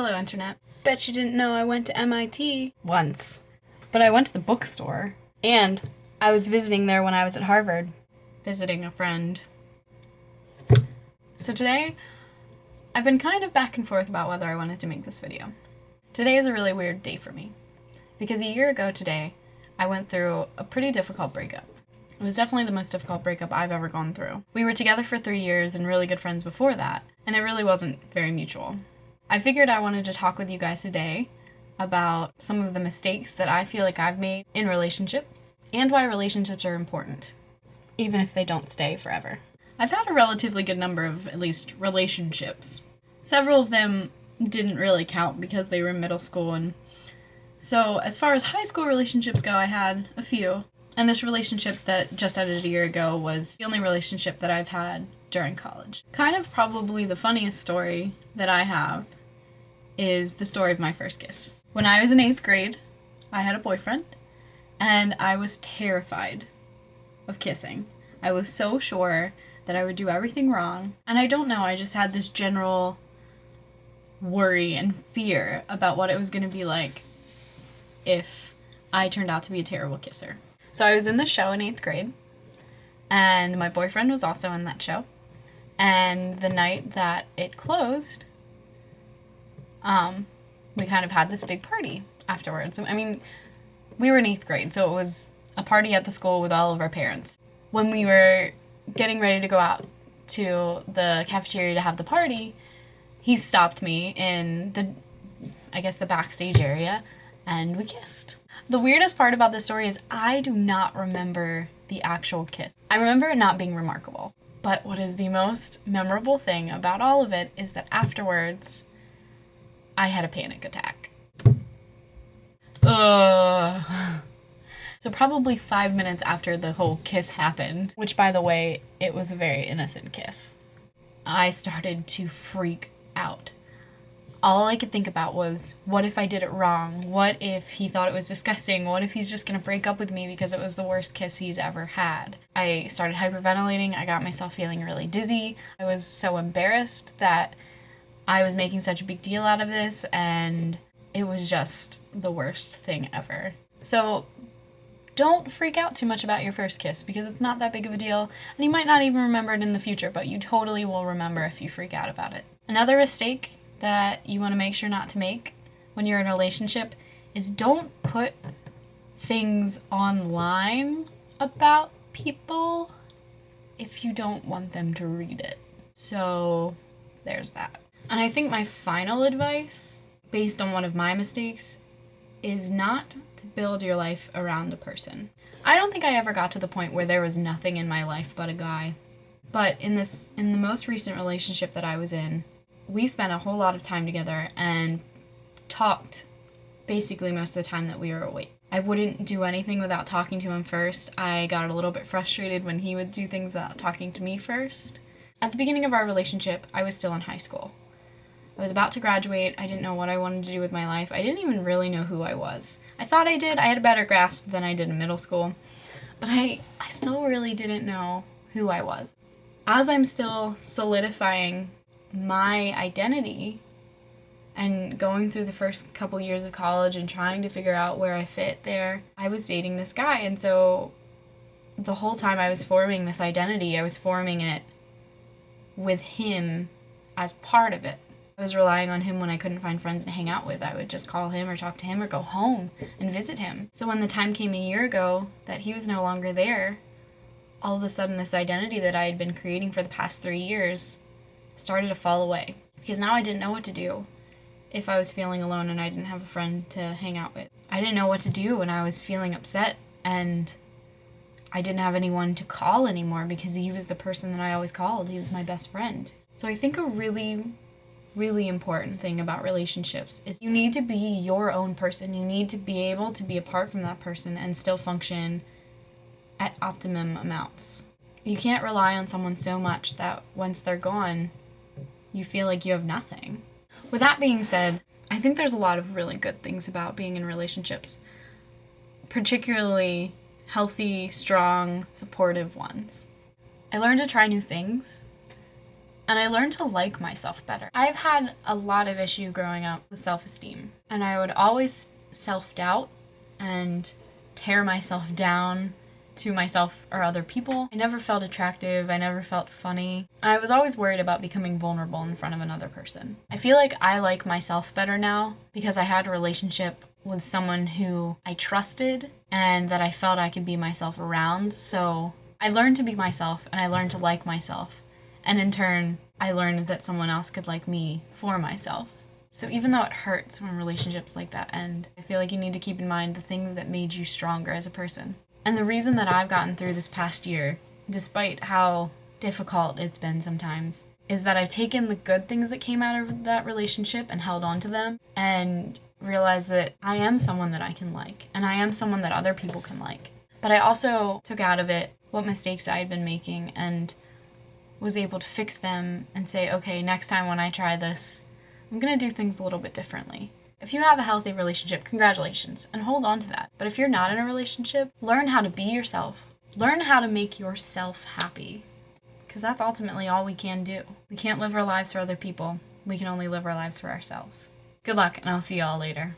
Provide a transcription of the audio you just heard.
Hello, Internet. Bet you didn't know I went to MIT once. But I went to the bookstore. And I was visiting there when I was at Harvard. Visiting a friend. So today, I've been kind of back and forth about whether I wanted to make this video. Today is a really weird day for me. Because a year ago today, I went through a pretty difficult breakup. It was definitely the most difficult breakup I've ever gone through. We were together for 3 years and really good friends before that, and it really wasn't very mutual. I figured I wanted to talk with you guys today about some of the mistakes that I feel like I've made in relationships, and why relationships are important, even if they don't stay forever. I've had a relatively good number of, at least, relationships. Several of them didn't really count because they were in middle school, and so as far as high school relationships go, I had a few. And this relationship that just ended a year ago was the only relationship that I've had during college. Kind of probably the funniest story that I have is the story of my first kiss. When I was in 8th grade, I had a boyfriend, and I was terrified of kissing. I was so sure that I would do everything wrong, and I don't know, I just had this general worry and fear about what it was going to be like if I turned out to be a terrible kisser. So I was in the show in 8th grade, and my boyfriend was also in that show. And the night that it closed, we kind of had this big party afterwards. I mean, we were in 8th grade, so it was a party at the school with all of our parents. When we were getting ready to go out to the cafeteria to have the party, he stopped me in the backstage area, and we kissed. The weirdest part about this story is I do not remember the actual kiss. I remember it not being remarkable. But what is the most memorable thing about all of it is that afterwards, I had a panic attack. So probably 5 minutes after the whole kiss happened, which by the way, it was a very innocent kiss, I started to freak out. All I could think about was, what if I did it wrong? What if he thought it was disgusting? What if he's just gonna break up with me because it was the worst kiss he's ever had? I started hyperventilating. I got myself feeling really dizzy. I was so embarrassed that I was making such a big deal out of this, and it was just the worst thing ever. So don't freak out too much about your first kiss, because it's not that big of a deal, and you might not even remember it in the future, but you totally will remember if you freak out about it. Another mistake that you want to make sure not to make when you're in a relationship is don't put things online about people if you don't want them to read it. So there's that. And I think my final advice, based on one of my mistakes, is not to build your life around a person. I don't think I ever got to the point where there was nothing in my life but a guy. But in the most recent relationship that I was in, we spent a whole lot of time together and talked basically most of the time that we were awake. I wouldn't do anything without talking to him first. I got a little bit frustrated when he would do things without talking to me first. At the beginning of our relationship, I was still in high school. I was about to graduate. I didn't know what I wanted to do with my life. I didn't even really know who I was. I thought I did. I had a better grasp than I did in middle school. But I still really didn't know who I was. As I'm still solidifying my identity and going through the first couple years of college and trying to figure out where I fit there, I was dating this guy. And so the whole time I was forming this identity, I was forming it with him as part of it. I was relying on him when I couldn't find friends to hang out with. I would just call him or talk to him or go home and visit him. So when the time came a year ago that he was no longer there, all of a sudden this identity that I had been creating for the past 3 years started to fall away, because now I didn't know what to do if I was feeling alone and I didn't have a friend to hang out with. I didn't know what to do when I was feeling upset and I didn't have anyone to call anymore, because he was the person that I always called. He was my best friend. So I think a really, really important thing about relationships is you need to be your own person. You need to be able to be apart from that person and still function at optimum amounts. You can't rely on someone so much that once they're gone, you feel like you have nothing. With that being said, I think there's a lot of really good things about being in relationships, particularly healthy, strong, supportive ones. I learned to try new things, and I learned to like myself better. I've had a lot of issue growing up with self-esteem, and I would always self-doubt and tear myself down to myself or other people. I never felt attractive. I never felt funny. I was always worried about becoming vulnerable in front of another person. I feel like I like myself better now because I had a relationship with someone who I trusted and that I felt I could be myself around. So I learned to be myself and I learned to like myself. And in turn, I learned that someone else could like me for myself. So even though it hurts when relationships like that end, I feel like you need to keep in mind the things that made you stronger as a person. And the reason that I've gotten through this past year, despite how difficult it's been sometimes, is that I've taken the good things that came out of that relationship and held on to them and realized that I am someone that I can like and I am someone that other people can like. But I also took out of it what mistakes I had been making and was able to fix them and say, okay, next time when I try this, I'm going to do things a little bit differently. If you have a healthy relationship, congratulations, and hold on to that. But if you're not in a relationship, learn how to be yourself. Learn how to make yourself happy. Because that's ultimately all we can do. We can't live our lives for other people. We can only live our lives for ourselves. Good luck, and I'll see y'all later.